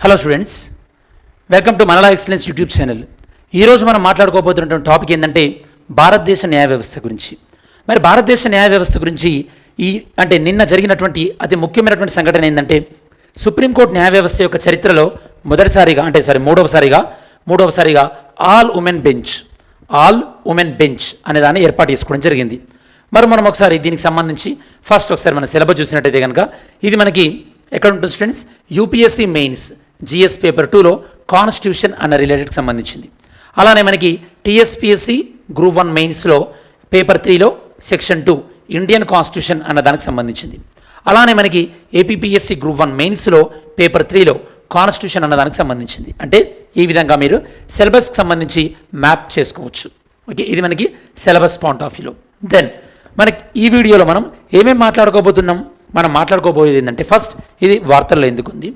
Hello students, welcome to మనలా excellence YouTube channel. ఈరోజు మనం మాట్లాడుకోబోతున్నటువంటి టాపిక్ ఏంటంటే భారతదేశ న్యాయ వ్యవస్థ గురించి. మరి భారతదేశ న్యాయ వ్యవస్థ గురించి నిన్న జరిగినటువంటి అతి ముఖ్యమైనటువంటి సంఘటన ఏంటంటే సుప్రీంకోర్టు న్యాయ వ్యవస్థ యొక్క చరిత్రలో మూడవసారిగా ఆల్ ఉమెన్ బెంచ్ అనే దాన్ని ఏర్పాటు చేసుకోవడం జరిగింది. మరి మనం ఒకసారి దీనికి సంబంధించి ఫస్ట్ ఒకసారి మన సిలబస్ చూసినట్టయితే కనుక ఇది మనకి ఎక్కడ ఉంటుంది students? UPSC mains GS paper 2లో కాన్స్టిట్యూషన్ అన్న రిలేటెడ్కి సంబంధించింది. అలానే మనకి టీఎస్పీఎస్సీ గ్రూప్ 1 మెయిన్స్లో పేపర్ 3లో సెక్షన్ 2 ఇండియన్ కాన్స్టిట్యూషన్ అన్న దానికి సంబంధించింది. అలానే మనకి ఏపీపీఎస్సీ గ్రూప్ 1 మెయిన్స్లో పేపర్ 3లో కాన్స్టిట్యూషన్ అన్న దానికి సంబంధించింది. అంటే ఈ విధంగా మీరు సిలబస్కి సంబంధించి మ్యాప్ చేసుకోవచ్చు. ఓకే, ఇది మనకి సిలబస్ పాయింట్ ఆఫ్ వ్యూలో. దెన్ మనకి ఈ వీడియోలో మనం ఏమేమి మాట్లాడుకోబోతున్నాం? మనం మాట్లాడుకోబోయేది ఏంటంటే ఫస్ట్ ఇది వార్తల్లో ఎందుకు ఉంది,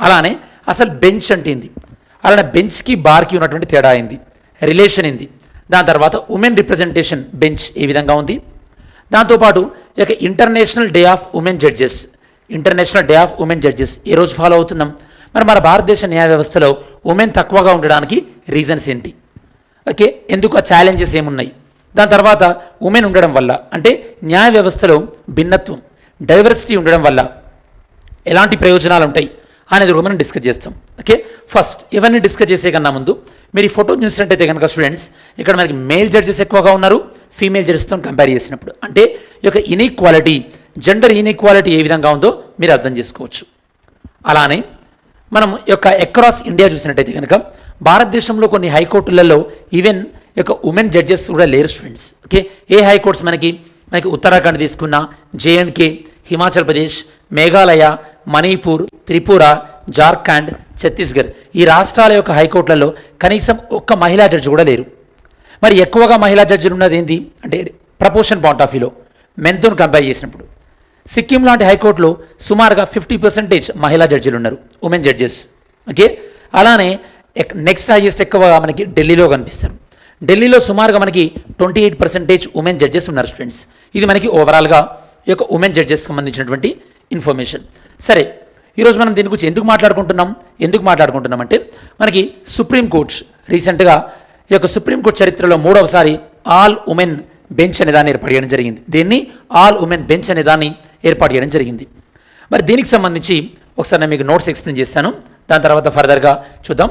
అలానే అసలు బెంచ్ అంటే ఏంది, అలానే బెంచ్కి బార్కి ఉన్నటువంటి తేడా ఏంది, రిలేషన్ ఏంది, దాని తర్వాత ఉమెన్ రిప్రజెంటేషన్ బెంచ్ ఏ విధంగా ఉంది, దాంతోపాటు ఇక international day of women judges ఏ రోజు ఫాలో అవుతున్నాం, మరి మన భారతదేశ న్యాయ వ్యవస్థలో ఉమెన్ తక్కువగా ఉండడానికి రీజన్స్ ఏంటి, ఓకే, ఎందుకు ఆ ఛాలెంజెస్ ఏమున్నాయి, దాని తర్వాత ఉమెన్ ఉండడం వల్ల అంటే న్యాయ వ్యవస్థలో భిన్నత్వం డైవర్సిటీ ఉండడం వల్ల ఎలాంటి ప్రయోజనాలు ఉంటాయి అనేది మనం డిస్కస్ చేస్తాం. ఓకే, ఫస్ట్ ఇవన్నీ డిస్కస్ చేసే కన్నా ముందు మీరు ఈ ఫోటో చూసినట్టయితే కనుక స్టూడెంట్స్ ఇక్కడ మనకి మేల్ జడ్జెస్ ఎక్కువగా ఉన్నారు ఫీమేల్ జడ్జెస్తో కంపేర్ చేసినప్పుడు. అంటే ఈ యొక్క ఇన్ఈక్వాలిటీ, జెండర్ ఇన్ఈక్వాలిటీ ఏ విధంగా ఉందో మీరు అర్థం చేసుకోవచ్చు. అలానే మనం యొక్క అక్రాస్ ఇండియా చూసినట్టయితే కనుక భారతదేశంలో కొన్ని హైకోర్టులలో ఈవెన్ యొక్క ఉమెన్ జడ్జెస్ కూడా లేరు స్టూడెంట్స్. ఓకే, ఏ హైకోర్ట్స్ మనకి ఉత్తరాఖండ్ తీసుకున్న, జేఎండ్కే, హిమాచల్ ప్రదేశ్, మేఘాలయ, మణిపూర్, త్రిపుర, జార్ఖండ్, ఛత్తీస్గఢ్ ఈ రాష్ట్రాల యొక్క హైకోర్టులలో కనీసం ఒక్క మహిళా జడ్జి కూడా లేరు. మరి ఎక్కువగా మహిళా జడ్జిలు ఉన్నది ఏంటి అంటే ప్రపోర్షన్ పాయింట్ ఆఫ్ వ్యూలో మెన్తో కంపేర్ చేసినప్పుడు సిక్కిం లాంటి హైకోర్టులో సుమారుగా 50% మహిళా జడ్జిలు ఉన్నారు, ఉమెన్ జడ్జెస్. ఓకే, అలానే నెక్స్ట్ హైయెస్ట్ ఎక్కువగా మనకి ఢిల్లీలో కనిపిస్తారు. ఢిల్లీలో సుమారుగా మనకి 28% ఉమెన్ జడ్జెస్ ఉన్నారు స్టూడెంట్స్. ఇది మనకి ఓవరాల్గా ఈ యొక్క ఉమెన్ జడ్జెస్కి సంబంధించినటువంటి ఇన్ఫర్మేషన్. సరే, ఈరోజు మనం దీని గురించి ఎందుకు మాట్లాడుకుంటున్నాం అంటే మనకి సుప్రీంకోర్టు రీసెంట్గా ఈ యొక్క సుప్రీంకోర్టు చరిత్రలో మూడవసారి ఆల్ ఉమెన్ బెంచ్ అనే దాన్ని ఏర్పాటు చేయడం జరిగింది. దీన్ని ఆల్ ఉమెన్ బెంచ్ అనే దాన్ని ఏర్పాటు చేయడం జరిగింది. మరి దీనికి సంబంధించి ఒకసారి నేను మీకు నోట్స్ ఎక్స్ప్లెయిన్ చేస్తాను, దాని తర్వాత ఫర్దర్గా చూద్దాం.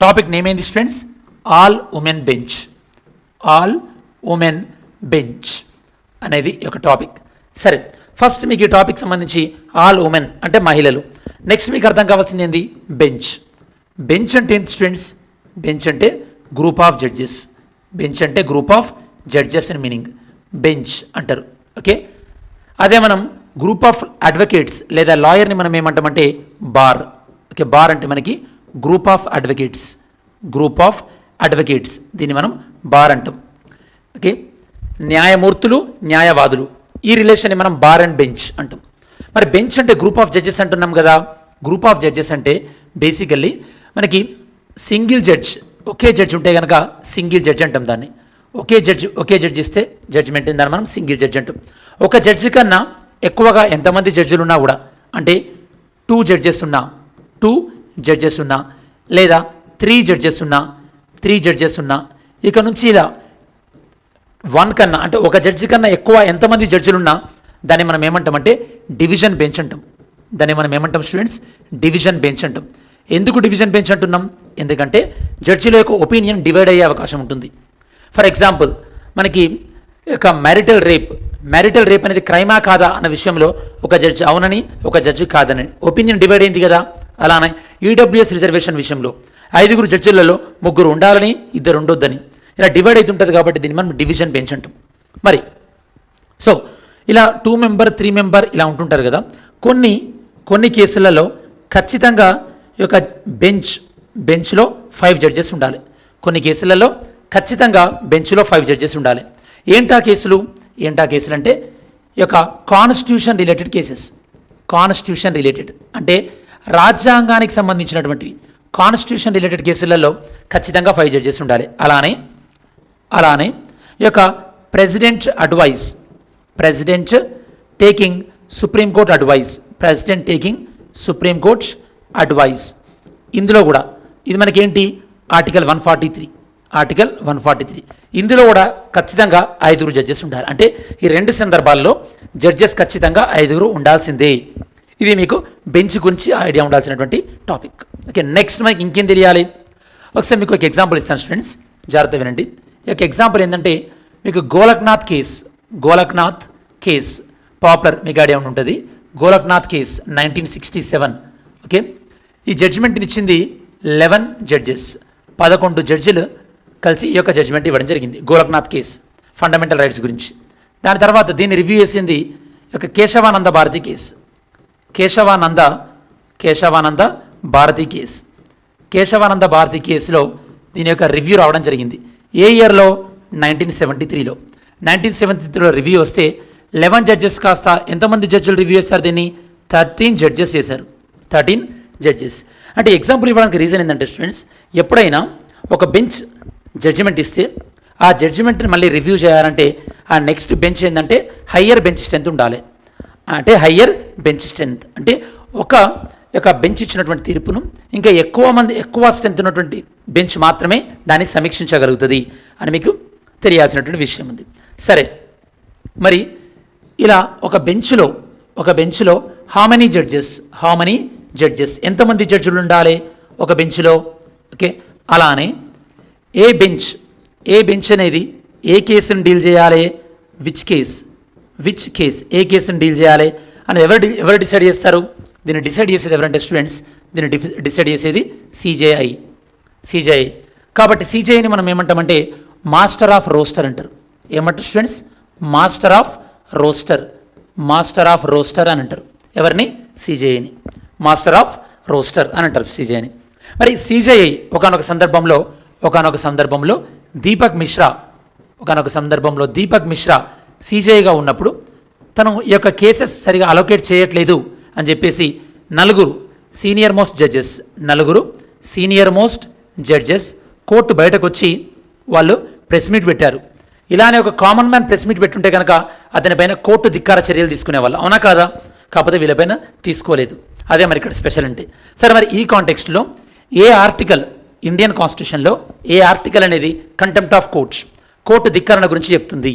టాపిక్ నేమ్ ఏంది స్టూడెంట్స్? ఆల్ ఉమెన్ బెంచ్ అనేది ఒక టాపిక్. సరే, ఫస్ట్ మీకు ఈ టాపిక్ సంబంధించి ఆల్ ఉమెన్ అంటే మహిళలు. నెక్స్ట్ మీకు అర్థం కావాల్సింది ఏంది? బెంచ్ అంటే ఏంటి స్టూడెంట్స్? బెంచ్ అంటే గ్రూప్ ఆఫ్ జడ్జెస్ అని మీనింగ్ బెంచ్ అంటారు. ఓకే, అదే మనం గ్రూప్ ఆఫ్ అడ్వకేట్స్ లేదా లాయర్ని మనం ఏమంటామంటే బార్. ఓకే, బార్ అంటే మనకి గ్రూప్ ఆఫ్ అడ్వకేట్స్ దీన్ని మనం బార్ అంటాం. ఓకే, న్యాయమూర్తులు, న్యాయవాదులు ఈ రిలేషన్ని మనం బార్ అండ్ బెంచ్ అంటాం. మరి బెంచ్ అంటే గ్రూప్ ఆఫ్ జడ్జెస్ అంటున్నాం కదా. గ్రూప్ ఆఫ్ జడ్జెస్ అంటే బేసికల్లీ మనకి సింగిల్ జడ్జ్, ఒకే జడ్జ్ ఉంటే కనుక సింగిల్ జడ్జ్ అంటాం దాన్ని. ఒకే జడ్జి ఇస్తే జడ్జిమెంట్ దాన్ని మనం సింగిల్ జడ్జ్ అంటాం. ఒక జడ్జి కన్నా ఎక్కువగా ఎంతమంది జడ్జిలు ఉన్నా కూడా అంటే 2 జడ్జెస్ ఉన్నా లేదా 3 జడ్జెస్ ఉన్నా ఇక నుంచి ఇలా 1 కన్నా అంటే ఒక జడ్జి కన్నా ఎక్కువ ఎంతమంది జడ్జిలున్నా దాన్ని మనం ఏమంటామంటే డివిజన్ బెంచ్ అంటాం. స్టూడెంట్స్? డివిజన్ బెంచ్ అంటాం. ఎందుకు డివిజన్ బెంచ్ అంటున్నాం? ఎందుకంటే జడ్జిల యొక్క ఒపీనియన్ డివైడ్ అయ్యే అవకాశం ఉంటుంది. ఫర్ ఎగ్జాంపుల్ మనకి ఒక మ్యారిటల్ రేప్ అనేది క్రైమా కాదా అన్న విషయంలో ఒక జడ్జి అవునని, ఒక జడ్జి కాదని ఒపీనియన్ డివైడ్ అయింది కదా. అలానే ఈడబ్ల్యూఎస్ రిజర్వేషన్ విషయంలో 5 జడ్జిలలో 3 ఉండాలని, 2 ఉండొద్దని ఇలా డివైడ్ అవుతుంటుంది. కాబట్టి దీన్ని మనం డివిజన్ బెంచ్ అంటాం. మరి సో ఇలా 2 మెంబర్ 3 మెంబర్ ఇలా ఉంటుంటారు కదా. కొన్ని కేసులలో ఖచ్చితంగా ఈ యొక్క బెంచ్లో 5 జడ్జెస్ ఉండాలి. కొన్ని కేసులలో ఖచ్చితంగా బెంచ్లో 5 జడ్జెస్ ఉండాలి. ఏంటా కేసులు అంటే ఈ యొక్క కాన్స్టిట్యూషన్ రిలేటెడ్ అంటే రాజ్యాంగానికి సంబంధించినటువంటి కాన్స్టిట్యూషన్ రిలేటెడ్ కేసులలో ఖచ్చితంగా 5 జడ్జెస్ ఉండాలి. అలానే ఈ యొక్క ప్రెసిడెంట్ టేకింగ్ సుప్రీంకోర్టు అడ్వైస్ ఇందులో కూడా ఇది మనకేంటి ఆర్టికల్ 143 ఇందులో కూడా ఖచ్చితంగా 5 జడ్జెస్ ఉండాలి. అంటే ఈ 2 సందర్భాల్లో జడ్జెస్ ఖచ్చితంగా 5 ఉండాల్సిందే. ఇది మీకు బెంచ్ గురించి ఐడియా ఉండాల్సినటువంటి టాపిక్. ఓకే, నెక్స్ట్ మనకి ఇంకేం తెలియాలి? ఒకసారి మీకు ఒక ఎగ్జాంపుల్ ఇస్తాను స్టూడెంట్స్, జాగ్రత్త వినండి. ఈ యొక్క ఎగ్జాంపుల్ ఏంటంటే మీకు గోలక్నాథ్ కేస్ పాపులర్ మీకు ఐడియా ఉంటుంది. గోలక్నాథ్ కేస్ 1967. ఓకే, ఈ జడ్జిమెంట్ని ఇచ్చింది 11 జడ్జెస్, 11 జడ్జిలు కలిసి ఈ యొక్క జడ్జిమెంట్ ఇవ్వడం జరిగింది. గోలక్నాథ్ కేస్ ఫండమెంటల్ రైట్స్ గురించి. దాని తర్వాత దీన్ని రివ్యూ చేసింది ఈ యొక్క కేశవానంద భారతి కేసు. కేశవానంద భారతి కేసులో దీని యొక్క రివ్యూ రావడం జరిగింది. ఏ ఇయర్లో? 1973లో. 1973లో రివ్యూ వస్తే 11 జడ్జెస్ కాస్త ఎంతమంది జడ్జిలు రివ్యూ చేశారు? దీన్ని 13 జడ్జెస్ చేశారు. 13 జడ్జెస్. అంటే ఎగ్జాంపుల్ ఇవ్వడానికి రీజన్ ఏంటంటే స్టూడెంట్స్, ఎప్పుడైనా ఒక బెంచ్ జడ్జిమెంట్ ఇస్తే ఆ జడ్జిమెంట్ని మళ్ళీ రివ్యూ చేయాలంటే ఆ నెక్స్ట్ బెంచ్ ఏంటంటే హయ్యర్ బెంచ్ స్ట్రెంత్ ఉండాలి. అంటే ఒక బెంచ్ ఇచ్చినటువంటి తీర్పును ఇంకా ఎక్కువ స్ట్రెంత్ ఉన్నటువంటి బెంచ్ మాత్రమే దాన్ని సమీక్షించగలుగుతుంది అని మీకు తెలియాల్సినటువంటి విషయం ఉంది. సరే, మరి ఇలా ఒక బెంచ్లో హౌ మెనీ జడ్జెస్ ఎంతమంది జడ్జిలు ఉండాలి ఒక బెంచ్లో? ఓకే, అలానే ఏ బెంచ్ అనేది ఏ కేసును డీల్ చేయాలి, విచ్ కేస్ ఏ కేసును డీల్ చేయాలి అని ఎవరు డిసైడ్ చేస్తారు? దీన్ని డిసైడ్ చేసేది ఎవరంటే స్టూడెంట్స్, దీన్ని డిసైడ్ చేసేది సిజేఐ. కాబట్టి సిజేఐని మనం ఏమంటామంటే మాస్టర్ ఆఫ్ రోస్టర్ అంటారు. ఏమంటారు స్టూడెంట్స్? మాస్టర్ ఆఫ్ రోస్టర్ అని అంటారు. ఎవరిని? సిజేఐని మాస్టర్ ఆఫ్ రోస్టర్ అని అంటారు సిజేఐని. మరి సిజేఐ ఒకానొక సందర్భంలో దీపక్ మిశ్రా సిజేఐగా ఉన్నప్పుడు తను ఈ యొక్క కేసెస్ సరిగా అలొకేట్ చేయట్లేదు అని చెప్పేసి నలుగురు సీనియర్ మోస్ట్ జడ్జెస్ కోర్టు బయటకు వచ్చి వాళ్ళు ప్రెస్ మీట్ పెట్టారు. ఇలానే ఒక కామన్ మ్యాన్ ప్రెస్ మీట్ పెట్టుంటే కనుక అతనిపైన కోర్టు ధిక్కార చర్యలు తీసుకునేవాళ్ళు, అవునా కాదా? కాకపోతే వీళ్ళపైన తీసుకోలేదు. అదే మరి ఇక్కడ స్పెషల్ అంటే. సరే, మరి ఈ కాంటెక్స్ట్లో ఏ ఆర్టికల్ ఇండియన్ కాన్స్టిట్యూషన్లో ఏ ఆర్టికల్ అనేది కంటెంప్ట్ ఆఫ్ కోర్టు ధిక్కరణ గురించి చెప్తుంది?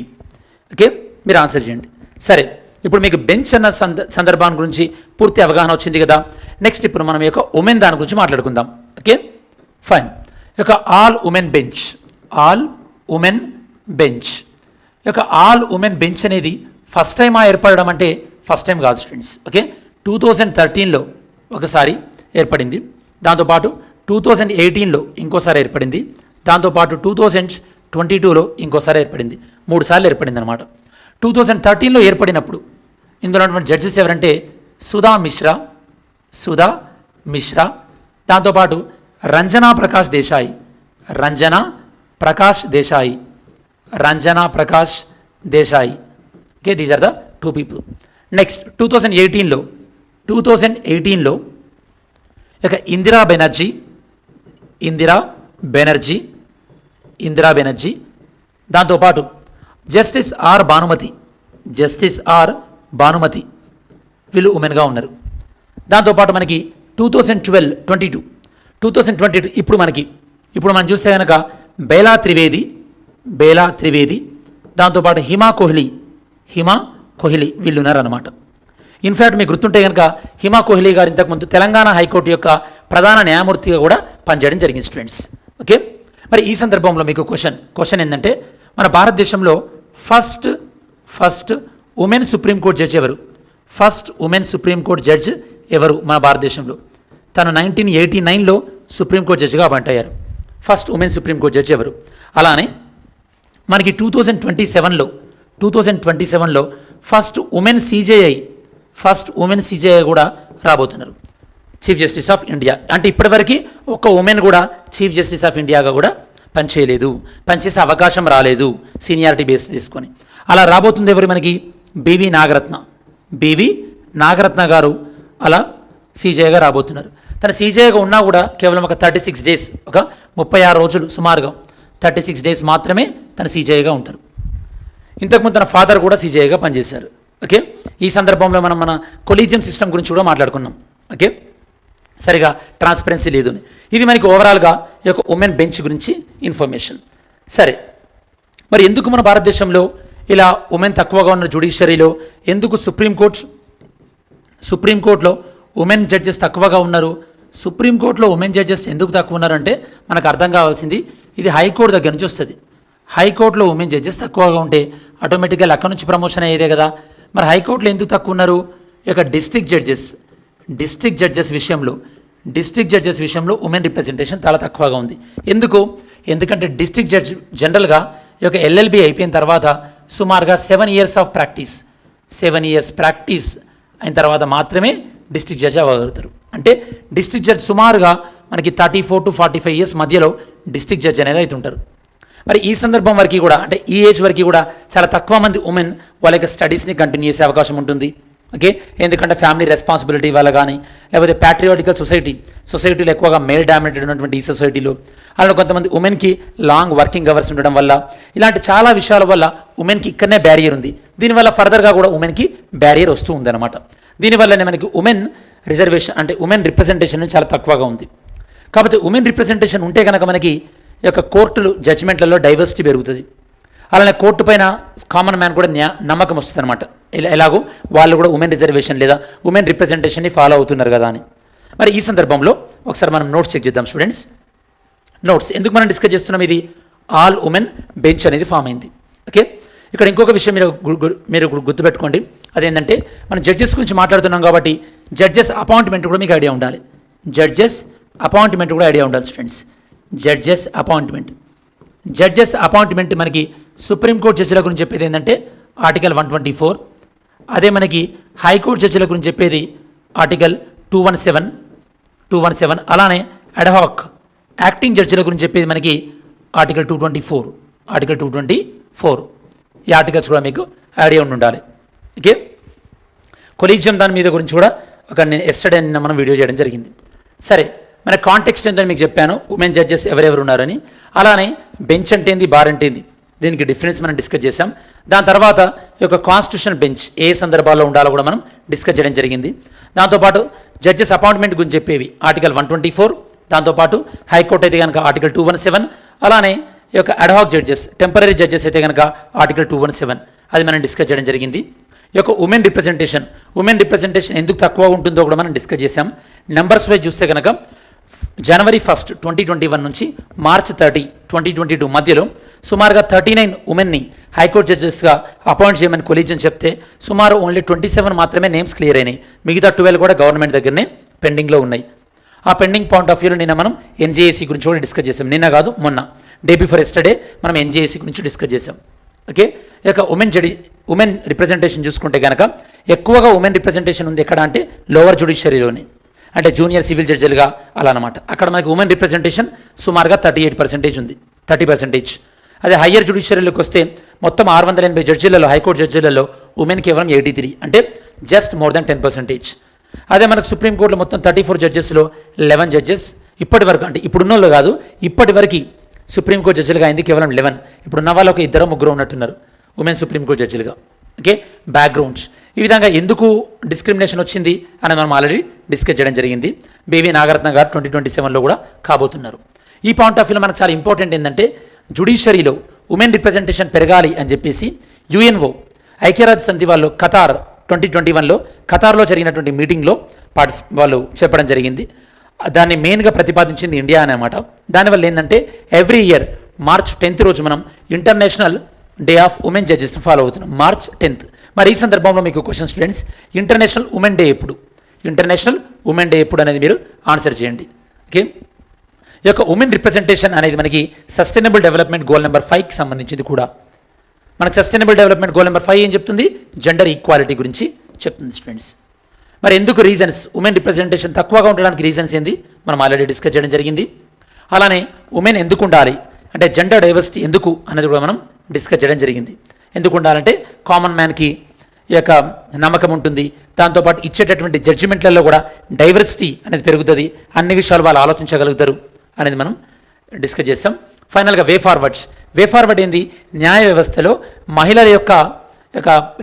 ఓకే, మీరు ఆన్సర్ చేయండి. సరే, ఇప్పుడు మీకు బెంచ్ అన్న సందర్భాన్ని గురించి పూర్తి అవగాహన వచ్చింది కదా. నెక్స్ట్ ఇప్పుడు మనం యొక్క ఉమెన్ దాని గురించి మాట్లాడుకుందాం. Okay, fine. యొక్క ఆల్ ఉమెన్ బెంచ్ యొక్క ఆల్ ఉమెన్ బెంచ్ అనేది ఫస్ట్ టైం ఏర్పడడం అంటే ఫస్ట్ టైం కాదు స్టూడెంట్స్. ఓకే, 2013లో ఒకసారి ఏర్పడింది. దాంతోపాటు 2018లో ఇంకోసారి ఏర్పడింది. దాంతోపాటు 2022లో ఇంకోసారి ఏర్పడింది. 3 సార్లు ఏర్పడింది అనమాట. 2013లో ఏర్పడినప్పుడు ఇందులో ఉన్నటువంటి జడ్జెస్ ఎవరంటే సుధా మిశ్రా, దాంతోపాటు Ranjana Prakash Desai. Okay, these are the 2 people. Next 2018లో ఇక ఇందిరా బెనర్జీ, దాంతోపాటు జస్టిస్ ఆర్ భానుమతి వీళ్ళు ఉమెన్గా ఉన్నారు. దాంతోపాటు మనకి 2022 ఇప్పుడు మనం చూస్తే కనుక బేలా త్రివేది, దాంతోపాటు హిమా కోహ్లీ వీళ్ళు ఉన్నారన్నమాట. ఇన్ఫ్యాక్ట్ మీకు గుర్తుంటే కనుక హిమా కోహ్లీ గారు ఇంతకుముందు తెలంగాణ హైకోర్టు యొక్క ప్రధాన న్యాయమూర్తిగా కూడా పనిచేయడం జరిగింది స్టూడెంట్స్. ఓకే, మరి ఈ సందర్భంలో మీకు క్వశ్చన్ ఏంటంటే మన భారతదేశంలో ఫస్ట్ ఉమెన్ సుప్రీంకోర్టు జడ్జి ఎవరు? ఫస్ట్ ఉమెన్ సుప్రీంకోర్టు జడ్జి ఎవరు మన భారతదేశంలో? తను 1989లో సుప్రీంకోర్టు జడ్జిగా అపాయింట్ అయ్యారు. ఫస్ట్ ఉమెన్ సుప్రీంకోర్టు జడ్జి ఎవరు? అలానే మనకి 2027లో ఫస్ట్ ఉమెన్ సిజేఐ కూడా రాబోతున్నారు, చీఫ్ జస్టిస్ ఆఫ్ ఇండియా. అంటే ఇప్పటివరకు ఒక్క ఉమెన్ కూడా చీఫ్ జస్టిస్ ఆఫ్ ఇండియాగా కూడా పనిచేసే అవకాశం రాలేదు సీనియారిటీ బేస్ తీసుకొని. అలా రాబోతుంది ఎవరు మనకి? బివి నాగరత్న గారు అలా సీజేగా రాబోతున్నారు. తన సీజేగా ఉన్నా కూడా కేవలం ఒక 36 డేస్, ఒక 36 రోజులు సుమారుగా 36 డేస్ మాత్రమే తన సీజేగా ఉంటారు. ఇంతకుముందు తన ఫాదర్ కూడా సీజేగా పనిచేశారు. ఓకే, ఈ సందర్భంలో మనం మన కొలీజియం సిస్టమ్ గురించి కూడా మాట్లాడుకున్నాం. ఓకే, సరిగా ట్రాన్స్పరెన్సీ లేదు అని. ఇది మనకి ఓవరాల్గా ఈ యొక్క ఉమెన్ బెంచ్ గురించి ఇన్ఫర్మేషన్. సరే, మరి ఎందుకు మన భారతదేశంలో ఇలా ఉమెన్ తక్కువగా ఉన్న జ్యుడిషియరీలో ఎందుకు సుప్రీంకోర్టులో ఉమెన్ జడ్జెస్ తక్కువగా ఉన్నారు? సుప్రీంకోర్టులో ఉమెన్ జడ్జెస్ ఎందుకు తక్కువ ఉన్నారంటే మనకు అర్థం కావాల్సింది ఇది హైకోర్టు దగ్గర నుంచి వస్తుంది. హైకోర్టులో ఉమెన్ జడ్జెస్ తక్కువగా ఉంటే ఆటోమేటిక్గా అక్కడ నుంచి ప్రమోషన్ అయ్యేదే కదా. మరి హైకోర్టులో ఎందుకు తక్కువ ఉన్నారు? ఇక డిస్ట్రిక్ట్ జడ్జెస్ విషయంలో ఉమెన్ రిప్రజెంటేషన్ చాలా తక్కువగా ఉంది. ఎందుకంటే డిస్ట్రిక్ట్ జడ్జ్ జనరల్గా ఈ యొక్క ఎల్ఎల్బి అయిపోయిన తర్వాత సుమారుగా 7 years ఆఫ్ ప్రాక్టీస్ అయిన తర్వాత మాత్రమే డిస్ట్రిక్ట్ జడ్జ్ అవ్వగలుగుతారు. అంటే డిస్ట్రిక్ట్ జడ్జ్ సుమారుగా మనకి 34 to 45 years మధ్యలో డిస్ట్రిక్ట్ జడ్జ్ అనేది అవుతుంటారు. మరి ఈ సందర్భం వరకు కూడా అంటే ఈ ఏజ్ వరకు కూడా చాలా తక్కువ మంది ఉమెన్ వాళ్ళ యొక్క స్టడీస్ని కంటిన్యూ చేసే అవకాశం ఉంటుంది. ఓకే, ఎందుకంటే ఫ్యామిలీ రెస్పాన్సిబిలిటీ వల్ల కానీ లేకపోతే ప్యాట్రియాటికల్ సొసైటీలో ఎక్కువగా మేల్ డామినేటెడ్ ఉన్నటువంటి ఈ సొసైటీలో అలా కొంతమంది ఉమెన్కి లాంగ్ వర్కింగ్ అవర్స్ ఉండడం వల్ల ఇలాంటి చాలా విషయాల వల్ల ఉమెన్కి ఇక్కడనే బ్యారియర్ ఉంది. దీనివల్ల ఫర్దర్గా కూడా ఉమెన్కి బ్యారియర్ వస్తూ ఉందన్నమాట. దీనివల్లనే మనకి ఉమెన్ రిప్రజెంటేషన్ చాలా తక్కువగా ఉంది. కాబట్టి ఉమెన్ రిప్రజెంటేషన్ ఉంటే కనుక మనకి ఈ యొక్క కోర్టులు జడ్జిమెంట్లలో డైవర్సిటీ పెరుగుతుంది. అలానే కోర్టు పైన కామన్ మ్యాన్ కూడా నమ్మకం వస్తుంది అనమాట. ఎలాగో వాళ్ళు కూడా ఉమెన్ రిజర్వేషన్ లేదా ఉమెన్ రిప్రజెంటేషన్ని ఫాలో అవుతున్నారు కదా అని. మరి ఈ సందర్భంలో ఒకసారి మనం నోట్స్ చెక్ చేద్దాం స్టూడెంట్స్. నోట్స్ ఎందుకు మనం డిస్కస్ చేస్తున్నాం? ఇది ఆల్ ఉమెన్ బెంచ్ అనేది ఫామ్ అయింది. ఓకే, ఇక్కడ ఇంకొక విషయం మీరు గుర్తుపెట్టుకోండి. అదేంటంటే మనం జడ్జెస్ గురించి మాట్లాడుతున్నాం కాబట్టి జడ్జెస్ అపాయింట్మెంట్ కూడా మీకు ఐడియా ఉండాలి. స్టూడెంట్స్. జడ్జెస్ అపాయింట్మెంట్ మనకి సుప్రీంకోర్టు జడ్జిల గురించి చెప్పేది ఏంటంటే ఆర్టికల్ 124. అదే మనకి హైకోర్టు జడ్జిల గురించి చెప్పేది ఆర్టికల్ 217. అలానే అడ్హాక్ యాక్టింగ్ జడ్జిల గురించి చెప్పేది మనకి ఆర్టికల్ 224. ఈ ఆర్టికల్స్ కూడా మీకు ఐడియా ఉండాలి. ఓకే, కొలీజియం దాని మీద గురించి కూడా ఎస్టర్డే మనం వీడియో చేయడం జరిగింది. సరే, మన కాంటెక్స్ట్ ఏంటని మీకు చెప్పాను, ఉమెన్ జడ్జెస్ ఎవరెవరు ఉన్నారని. అలానే బెంచ్ అంటే ఏంది, బార్ అంటే ఏంది, దీనికి డిఫరెన్స్ మనం డిస్కస్ చేసాం. దాని తర్వాత ఈ యొక్క కాన్స్టిట్యూషనల్ బెంచ్ ఏ సందర్భాల్లో ఉండాలో కూడా మనం డిస్కస్ చేయడం జరిగింది. దాంతోపాటు జడ్జెస్ అపాయింట్మెంట్ గురించి చెప్పేవి ఆర్టికల్ 124, దాంతోపాటు హైకోర్టు అయితే కనుక ఆర్టికల్ 217, అలానే ఈ యొక్క అడ్హాక్ జడ్జెస్ టెంపరీ జడ్జెస్ అయితే కనుక ఆర్టికల్ 217 అది మనం డిస్కస్ చేయడం జరిగింది. ఈ యొక్క ఉమెన్ రిప్రజెంటేషన్ ఎందుకు తక్కువ ఉంటుందో కూడా మనం డిస్కస్ చేసాం. నెంబర్స్ వైజ్ చూస్తే కనుక January 1st, 2021 నుంచి March 30, 2022 మధ్యలో సుమారుగా 39 ఉమెన్ని హైకోర్టు జడ్జెస్గా అపాయింట్ చేయమని కొలీజియం చెప్తే సుమారు ఓన్లీ 27 మాత్రమే నేమ్స్ క్లియర్ అయినాయి. మిగతా 12 కూడా గవర్నమెంట్ దగ్గరనే పెండింగ్లో ఉన్నాయి. ఆ పెండింగ్ పాయింట్ ఆఫ్ వ్యూలో నిన్న మనం ఎన్జేఏసీ గురించి కూడా డిస్కస్ చేసాం. నిన్న కాదు, మొన్న డే బిఫోర్ ఎస్టర్డే మనం ఎన్జేఏసీ గురించి డిస్కస్ చేసాం. ఓకే, ఇక ఉమెన్ రిప్రజెంటేషన్ చూసుకుంటే కనుక ఎక్కువగా ఉమెన్ రిప్రజెంటేషన్ ఉంది ఎక్కడ అంటే లోవర్ జ్యుడిషియరీలోనే, అంటే జూనియర్ సివిల్ జడ్జిలుగా అలా అనమాట. అక్కడ మనకి ఉమెన్ రిప్రజెంటేషన్ సుమారుగా 38% ఉంది, 30%. అదే హయ్యర్ జ్యుడిషియరీలోకి వస్తే మొత్తం 680 జడ్జీలలో హైకోర్టు జడ్జీలలో ఉమెన్ కేవలం 83, అంటే జస్ట్ మోర్ దాన్ 10%. అదే మనకు సుప్రీంకోర్టులో మొత్తం 34 జడ్జెస్లో 11 జడ్జెస్ ఇప్పటి వరకు, అంటే ఇప్పుడున్న వాళ్ళు కాదు, ఇప్పటి వరకు సుప్రీంకోర్టు జడ్జిలుగా అయింది కేవలం 11. ఇప్పుడున్న వాళ్ళు ఒక 2-3 ఉన్నట్టున్నారు ఉమెన్ సుప్రీంకోర్టు జడ్జిలుగా. ఓకే, బ్యాక్గ్రౌండ్స్ ఈ విధంగా ఎందుకు డిస్క్రిమినేషన్ వచ్చింది అని మనం ఆల్రెడీ డిస్కస్ చేయడం జరిగింది. బేబీ నాగరత్న గారు 2027లో కూడా కాబోతున్నారు. ఈ పాయింట్ ఆఫ్ వ్యూలో మనకు చాలా ఇంపార్టెంట్ ఏంటంటే జ్యుడిషియరీలో ఉమెన్ రిప్రజెంటేషన్ పెరగాలి అని చెప్పేసి యుఎన్ఓ ఐక్యరాజ్య సమితి వాళ్ళు 2021లో ఖతార్లో జరిగినటువంటి మీటింగ్లో వాళ్ళు చెప్పడం జరిగింది. దాన్ని మెయిన్గా ప్రతిపాదించింది ఇండియా అన్నమాట. దానివల్ల ఏంటంటే ఎవ్రీ ఇయర్ March 10th రోజు మనం ఇంటర్నేషనల్ డే ఆఫ్ ఉమెన్ జడ్జెస్ని ఫాలో అవుతున్నాం, March 10th. మరి ఈ సందర్భంలో మీకు question students, international women day ఎప్పుడు అనేది మీరు ఆన్సర్ చేయండి. ఓకే, ఈ యొక్క ఉమెన్ రిప్రజెంటేషన్ అనేది మనకి సస్టైనబుల్ డెవలప్మెంట్ గోల్ నెంబర్ 5కి సంబంధించింది కూడా. మనకు సస్టైనబుల్ డెవలప్మెంట్ గోల్ నెంబర్ 5 ఏం చెప్తుంది? జెండర్ ఈక్వాలిటీ గురించి చెప్తుంది స్టూడెంట్స్. మరి ఎందుకు రీజన్స్, ఉమెన్ రిప్రజెంటేషన్ తక్కువగా ఉండడానికి రీజన్స్ ఏంది మనం ఆల్రెడీ డిస్కస్ చేయడం జరిగింది. అలానే ఉమెన్ ఎందుకు ఉండాలి అంటే జెండర్ డైవర్సిటీ ఎందుకు అనేది కూడా మనం డిస్కస్ చేయడం జరిగింది. ఎందుకు ఉండాలంటే కామన్ మ్యాన్కి ఈ యొక్క నమ్మకం ఉంటుంది, దాంతోపాటు ఇచ్చేటటువంటి జడ్జిమెంట్లలో కూడా డైవర్సిటీ అనేది పెరుగుతుంది, అన్ని విషయాలు వాళ్ళు ఆలోచించగలుగుతారు అనేది మనం డిస్కస్ చేస్తాం. ఫైనల్గా వే ఫార్వర్డ్ ఏంది? న్యాయ వ్యవస్థలో మహిళల యొక్క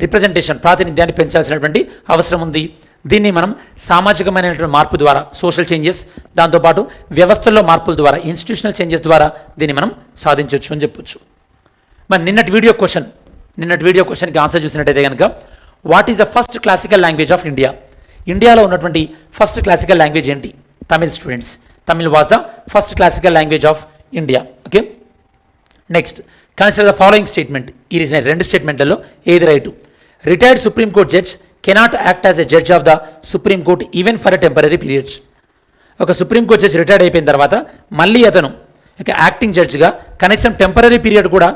రిప్రజెంటేషన్ ప్రాతినిధ్యాన్ని పెంచాల్సినటువంటి అవసరం ఉంది. దీన్ని మనం సామాజికమైనటువంటి మార్పు ద్వారా, సోషల్ చేంజెస్, దాంతోపాటు వ్యవస్థల్లో మార్పుల ద్వారా, ఇన్స్టిట్యూషనల్ చేంజెస్ ద్వారా దీన్ని మనం సాధించవచ్చు అని చెప్పొచ్చు. మరి నిన్నటి వీడియో క్వశ్చన్కి ఆన్సర్ చూసినట్టయితే కనుక, what is the first classical language of India? ఇండియాలో ఉన్నటువంటి ఫస్ట్ క్లాసికల్ లాంగ్వేజ్ ఏంటి? Tamil students. Tamil was the first classical language of India. Okay, next consider the following statement. ఈ రెండు స్టేట్మెంట్లలో ఏది right? Retired supreme court judge cannot act as a judge of the supreme court even for a temporary periods. ఒక supreme court judge retired అయిపోయిన తర్వాత మళ్ళీ అతను acting జడ్జిగా కనీసం టెంపరీ పీరియడ్ కూడా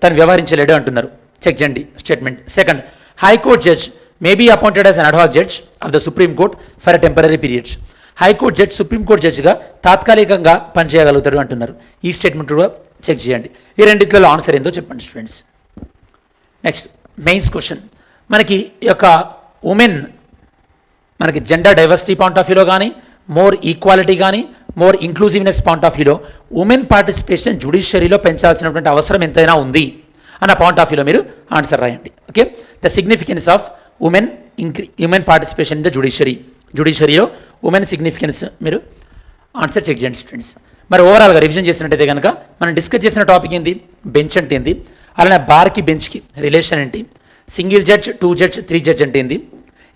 తను వ్యవహరించలేడు అంటున్నారు. చెక్ చేయండి statement. Second, high court judge may be appointed as an ad hoc judge of the supreme court for a temporary periods. High court judge supreme court జడ్జిగా తాత్కాలికంగా పనిచేయగలుగుతాడు అంటున్నారు. ఈ స్టేట్మెంట్ కూడా చెక్ చేయండి. ఈ రెండిట్లో ఆన్సర్ ఏందో చెప్పండి స్టూడెంట్స్. Next mains question. మనకి ఈ యొక్క ఉమెన్ మనకి జెండర్ డైవర్సిటీ పాయింట్ ఆఫ్ వ్యూలో కానీ, మోర్ ఈక్వాలిటీ కానీ, మోర్ ఇంక్లూజివ్నెస్ పాయింట్ ఆఫ్ వ్యూలో ఉమెన్ పార్టిసిపేషన్ జ్యుడిషియరీలో పెంచాల్సినటువంటి అవసరం ఎంతైనా ఉంది అన్న పాయింట్ ఆఫ్ వ్యూలో మీరు ఆన్సర్ రాయండి. Okay, the significance of women participation in the జ్యుడిషియరీలో ఉమెన్ సిగ్నిఫికెన్స్ మీరు ఆన్సర్ చెక్ చేయండి స్టూడెంట్స్. మరి ఓవరాల్గా రివిజన్ చేసినట్టయితే కనుక మనం డిస్కస్ చేసిన టాపిక్ ఏంది? బెంచ్ అంటే ఏంది, అలానే బార్కి బెంచ్కి రిలేషన్ ఏంటి, సింగిల్ జడ్జ్, 2 జడ్జ్, 3 జడ్జ్ అంటే ఏంది,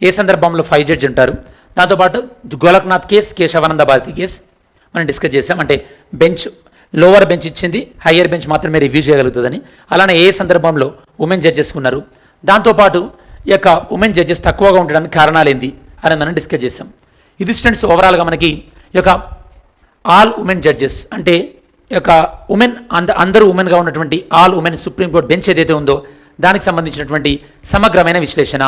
ఏ సందర్భంలో 5 జడ్జ్ ఉంటారు, దాంతోపాటు గోలక్నాథ్ కేస్, కేశవానంద భారతి కేస్ మనం డిస్కస్ చేసాం. అంటే బెంచ్ లోవర్ బెంచ్ ఇచ్చింది, హయ్యర్ బెంచ్ మాత్రమే రివ్యూ చేయగలుగుతుందని, అలానే ఏ సందర్భంలో ఉమెన్ జడ్జెస్ ఉన్నారు, దాంతోపాటు ఈ యొక్క ఉమెన్ జడ్జెస్ తక్కువగా ఉండడానికి కారణాలు ఏంది అని మనం డిస్కస్ చేసాం. ఇది స్టూడెంట్స్ ఓవరాల్గా మనకి ఈ యొక్క ఆల్ ఉమెన్ జడ్జెస్ అంటే ఈ యొక్క ఉమెన్ అందరూ ఉమెన్గా ఉన్నటువంటి ఆల్ ఉమెన్ సుప్రీంకోర్టు బెంచ్ ఏదైతే ఉందో దానికి సంబంధించినటువంటి సమగ్రమైన విశ్లేషణ.